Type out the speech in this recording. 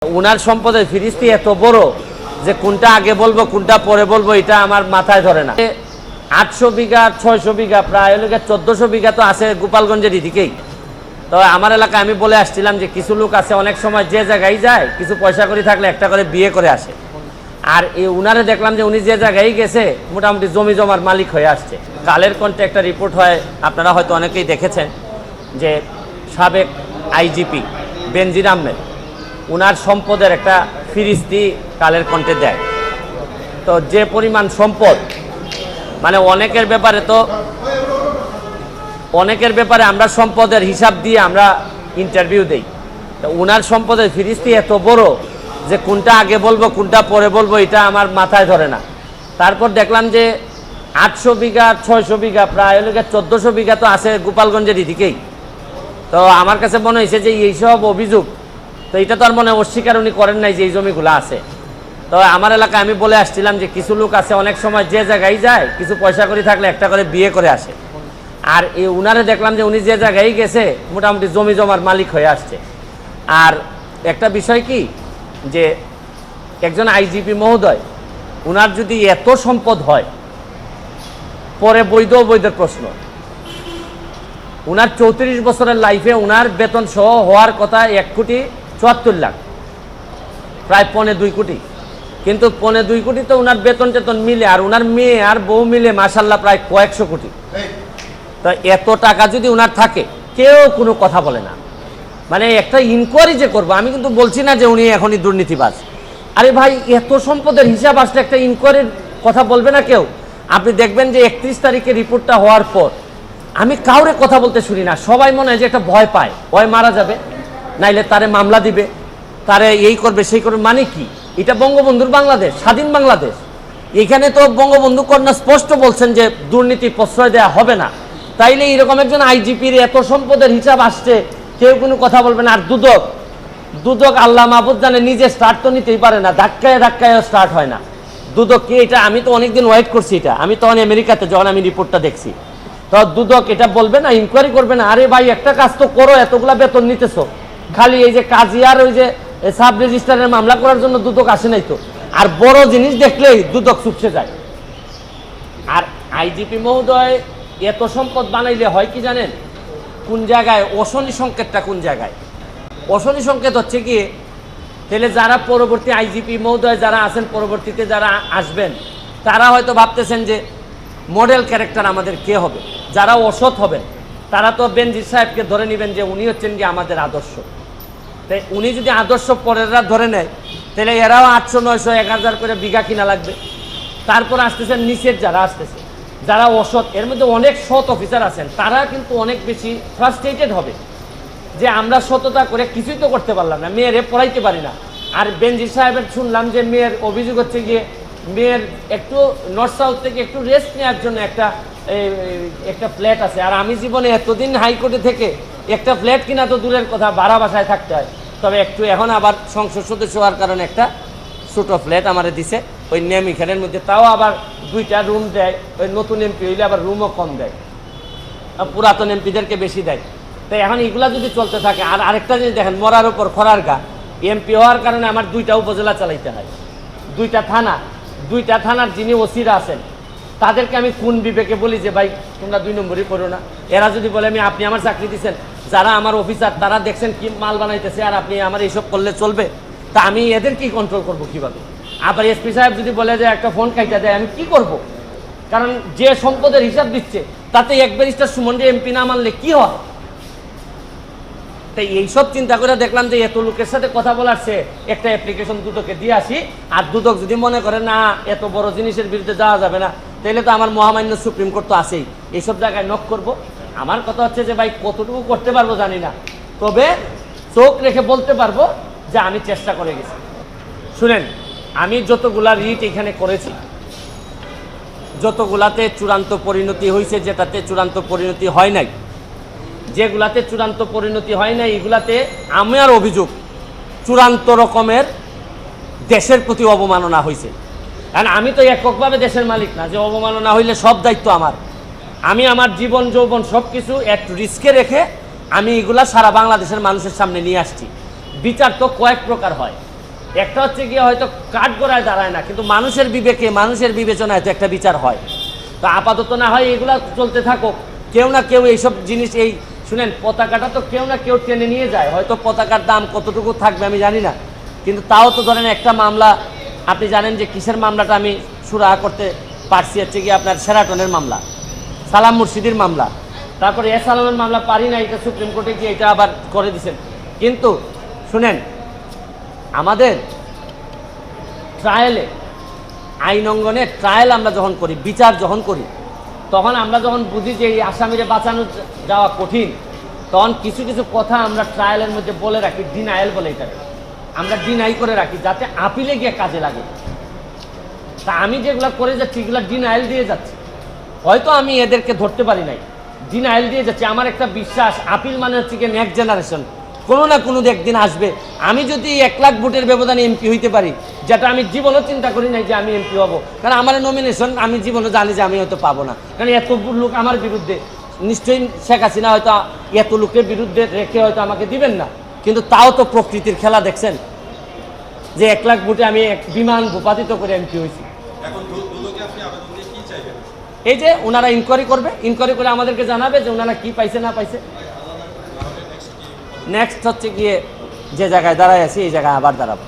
উনার সম্পদের ফিরিস্তি এত বড় যে কোনটা আগে বলবো কোনটা পরে বলবো এটা আমার মাথায় ধরে না। 800 বিঘা 600 বিঘা প্রায় 1400 বিঘা তো আছে গোপালগঞ্জের দিকেই। তো আমার এলাকায় আমি বলে আসছিলাম যে কিছু লোক আছে অনেক সময় যে জায়গায় যায় কিছু পয়সা করে থাকলে একটা করে বিয়ে করে আসে, আর এই উনারে দেখলাম যে উনি যে জায়গায় গেছে মোটামুটি জমি জমার মালিক হয়ে আসছে। কালের কণ্ঠে একটা রিপোর্ট হয়, আপনারা হয়তো অনেকেই দেখেছেন, যে সাবেক আইজিপি বেনজির আহমেদ উনার সম্পদের একটা ফিরিস্তি কালের কণ্ঠে দেয়। তো যে পরিমাণ সম্পদ, মানে অনেকের ব্যাপারে আমরা সম্পদের হিসাব দিয়ে আমরা ইন্টারভিউ দেই। তো উনার সম্পদের ফিরিস্তি এত বড় যে কোনটা আগে বলবো কোনটা পরে বলবো এটা আমার মাথায় ধরে না। তারপর দেখলাম যে 800 বিঘা 600 বিঘা প্রায় 1400 বিঘা তো আছে গোপালগঞ্জের দিকেই। তো আমার কাছে মনে হয়েছে যে এইসব অভিযোগ, তো এটা তো আর মনে অস্বীকার উনি করেন নাই যে এই জমিগুলো আছে। তো আমার এলাকায় আমি বলে আসছিলাম যে কিছু লোক আছে অনেক সময় যে জায়গায় যায় কিছু পয়সা করে থাকলে একটা করে বিয়ে করে আসে, আর এই উনারে দেখলাম যে উনি যে জায়গায় গেছে মোটামুটি জমি জমার মালিক হয়ে আসছে। আর একটা বিষয় কি, যে একজন আইজিপি মহোদয় উনার যদি এত সম্পদ হয়, পরে বৈধ অবৈধের প্রশ্ন। উনার 34 বছরের লাইফে উনার বেতন সহ হওয়ার কথা 1,74,00,000, প্রায় 1.25 কোটি। কিন্তু 1.25 কোটি তো উনার বেতন টেতন মিলে, আর উনার মেয়ে আর বউ মিলে মাশাল্লাহ প্রায় কয়েকশো কোটি। তো এত টাকা যদি উনার থাকে কেউ কোনো কথা বলে না, মানে একটা ইনকোয়ারি যে করবো, আমি কিন্তু বলছি না যে উনি এখনই দুর্নীতিবাজ। আরে ভাই, এত সম্পদের হিসাব আসলে একটা ইনকোয়ারির কথা বলবে না কেউ? আপনি দেখবেন যে 31 তারিখে রিপোর্টটা হওয়ার পর আমি কাউরে কথা বলতে শুনি না। সবাই মনে হয় যে একটা ভয় পায়, ভয় মারা যাবে, নাইলে তারে মামলা দিবে, তারে এই করবে সেই করবে। মানে কি, এটা বঙ্গবন্ধুর বাংলাদেশ, স্বাধীন বাংলাদেশ। এখানে তো বঙ্গবন্ধু কন্যা স্পষ্ট বলছেন যে দুর্নীতি প্রশ্রয় দেওয়া হবে না। তাইলে এরকম একজন আইজিপির এত সম্পদের হিসাব আসছে, কেউ কোনো কথা বলবে না। আর দুদক আল্লাহ মাহবুদ জানে, নিজে স্টার্ট তো নিতেই পারে না, ধাক্কায় স্টার্ট হয় না। দুদক কি এটা? আমি তো অনেকদিন ওয়েট করছি, এটা আমি তখন আমেরিকাতে যখন আমি রিপোর্টটা দেখছি, তো দুদক এটা বলবে না, ইনকোয়ারি করবে না? আরে ভাই, একটা কাজ তো করো, এতগুলা বেতন নিতেছো, খালি এই যে কাজী আর ওই যে সাব রেজিস্ট্রারের মামলা করার জন্য দুদক আসে নাই তো। আর বড় জিনিস দেখলেই দুদক চুপসে যায়। আর আইজিপি মহোদয় এত সম্পদ বানাইলে হয় কি জানেন, কোন জায়গায় অশনি সংকেতটা, কোন জায়গায় অশনি সংকেত হচ্ছে কি, তাহলে যারা পরবর্তী আইজিপি মহোদয় যারা আছেন, পরবর্তীতে যারা আসবেন, তারা হয়তো ভাবতেছেন যে মডেল ক্যারেক্টার আমাদের কে হবে। যারা অসৎ হবেন তারা তো বেনজির সাহেবকে ধরে নেবেন যে উনি হচ্ছেন কি আমাদের আদর্শ। তাই উনি যদি আদর্শ পরেররা ধরে নেয়, তাহলে এরাও 800 900 1000 করে বিঘা কিনা লাগবে। তারপর আসতেছেন নিচের যারা আসতেছে, যারা অসৎ, এর মধ্যে অনেক সৎ অফিসার আছেন, তারা কিন্তু অনেক বেশি ফ্রাস্ট্রেটেড হবে যে আমরা সততা করে কিছুই তো করতে পারলাম না, মেয়েরে পড়াইতে পারি না। আর বেনজির সাহেবের শুনলাম যে মেয়ের অভিযোগ হচ্ছে গিয়ে মেয়ের একটু নর্থ সাউথ থেকে একটু রেস্ট নেওয়ার জন্য একটা ফ্ল্যাট আছে। আর আমি জীবনে এতদিন হাইকোর্টে থেকে একটা ফ্ল্যাট কিনা তো দূরের কথা, ভাড়া বাসায় থাকতে হয়। তবে একটু এখন আবার সংসদ সদস্য হওয়ার কারণে একটা ছোটো ফ্ল্যাট আমারে দিছে ওই নেমিখানের মধ্যে, তাও আবার 2টা রুম দেয়। ওই নতুন এমপি হইলে আবার রুমও কম দেয়, পুরাতন এমপিদেরকে বেশি দেয়। তো এখন এগুলা যদি চলতে থাকে, আর আরেকটা জিনিস দেখেন, মরার উপর খরার গা, এমপি হওয়ার কারণে আমার 2টা উপজেলা চালাইতে হয়, 2টা থানার যিনি ওসিরা আছেন তাদেরকে আমি কোন বিবেকে বলি যে ভাই তোমরা 2 নম্বরই করো না? এরা যদি বলে আপনি আমার চাকরি দিচ্ছেন, যারা আমার অফিসার তারা দেখছেন কি মাল বানাইতেছে, আর আপনি আমার এইসব করলে চলবে? তা আমি এদের কি কন্ট্রোল করবো কিভাবে? আবার এসপি সাহেব যদি বলে যে একটা ফোন কাইটা দেয়, আমি কি করব? কারণ যে সম্পদের হিসাব দিচ্ছে তাতে এক ব্যারিস্টার সুমনকে এমপি না মানলে কি হয়? তাই এইসব চিন্তা করে দেখলাম যে এত লোকের সাথে কথা বলার চেয়ে একটা অ্যাপ্লিকেশন দুদকে দিয়ে আসি। আর দুদক যদি মনে করে না এত বড় জিনিসের বিরুদ্ধে যাওয়া যাবে না, তাহলে তো আমার মহামান্য সুপ্রিম কোর্ট তো আছেই, এইসব জায়গায় নক করব। আমার কথা হচ্ছে যে ভাই কতটুকু করতে পারবো জানি না, তবে চোখ রেখে বলতে পারবো যে আমি চেষ্টা করে গেছি। শুনেন, আমি যতগুলা রিট এখানে করেছি, যতগুলাতে চূড়ান্ত পরিণতি হয়েছে, যেটাতে চূড়ান্ত পরিণতি হয় নাই, যেগুলাতে চূড়ান্ত পরিণতি হয় নাই, এগুলাতে আমার অভিযোগ চূড়ান্ত রকমের দেশের প্রতি অবমাননা হয়েছে। কারণ আমি তো এককভাবে দেশের মালিক না যে অবমাননা হইলে সব দায়িত্ব আমার। আমি আমার জীবন যৌবন সব কিছু একটু রিস্কে রেখে আমি এগুলা সারা বাংলাদেশের মানুষের সামনে নিয়ে আসছি। বিচার তো কয়েক প্রকার হয়, একটা হচ্ছে গিয়ে হয়তো কাঠগড়ায় দাঁড়ায় না, কিন্তু মানুষের বিবেকে মানুষের বিবেচনায় তো একটা বিচার হয়। তো আপাতত না হয় এগুলা চলতে থাকুক, কেউ না কেউ এইসব জিনিস, এই শুনেন পতাকাটা তো কেউ না কেউ টেনে নিয়ে যায়, হয়তো পতাকার দাম কতটুকু থাকবে আমি জানি না, কিন্তু তাও তো ধরেন একটা মামলা, আপনি জানেন যে কিসের মামলাটা আমি সুরাহা করতে পারছি, হচ্ছে গিয়ে আপনার শেরাটনের মামলা, সালাম মুর্শিদির মামলা, তারপরে সালামের মামলা পারি না, এটা সুপ্রিম কোর্টে গিয়ে এটা আবার করে দিয়েছেন। কিন্তু শুনেন, আমাদের ট্রায়ালে, আইন অঙ্গনে ট্রায়াল আমরা যখন করি, বিচার যখন করি, তখন আমরা যখন বুঝি যে এই আসামিরে বাঁচানো যাওয়া কঠিন, তখন কিছু কিছু কথা আমরা ট্রায়ালের মধ্যে বলে রাখি, ডিনায়াল বলে এটাকে, আমরা ডিনাই করে রাখি যাতে আপিলে গিয়ে কাজে লাগে। তা আমি যেগুলো করে যাচ্ছি এগুলো ডিনায়াল দিয়ে যাচ্ছি, হয়তো আমি এদেরকে ধরতে পারি নাই, ডিনায়াল দিয়ে যাচ্ছি। আমার একটা বিশ্বাস, আপিল মানে হচ্ছে কি নেক্সট জেনারেশন, কোনো না কোনো একদিন আসবে। আমি যদি 1 লাখ ভোটের ব্যবধানে এমপি হইতে পারি, যেটা আমি জীবনও চিন্তা করি নাই যে আমি এমপি হব, কারণ আমার নমিনেশন আমি জীবনও জানি যে আমি হয়তো পাবো না, কারণ এত লোক আমার বিরুদ্ধে, নিশ্চয়ই শেখ হাসিনা হয়তো এত লোকের বিরুদ্ধে রেখে হয়তো আমাকে দিবেন না, কিন্তু তাও তো প্রকৃতির খেলা দেখছেন যে 1 লাখ ভোটে আমি এক বিমান ভূপাতিত করে এমপি হয়েছি। এই যে ওনারা ইনকোয়ারি করবে, ইনকোয়ারি করে আমাদেরকে জানাবে যে ওনারা কি পাইছে না পাইছে। নেক্সট হচ্ছে গিয়ে যে জায়গায় দাঁড়ায় আছি এই জায়গায় আবার দাঁড়াবো।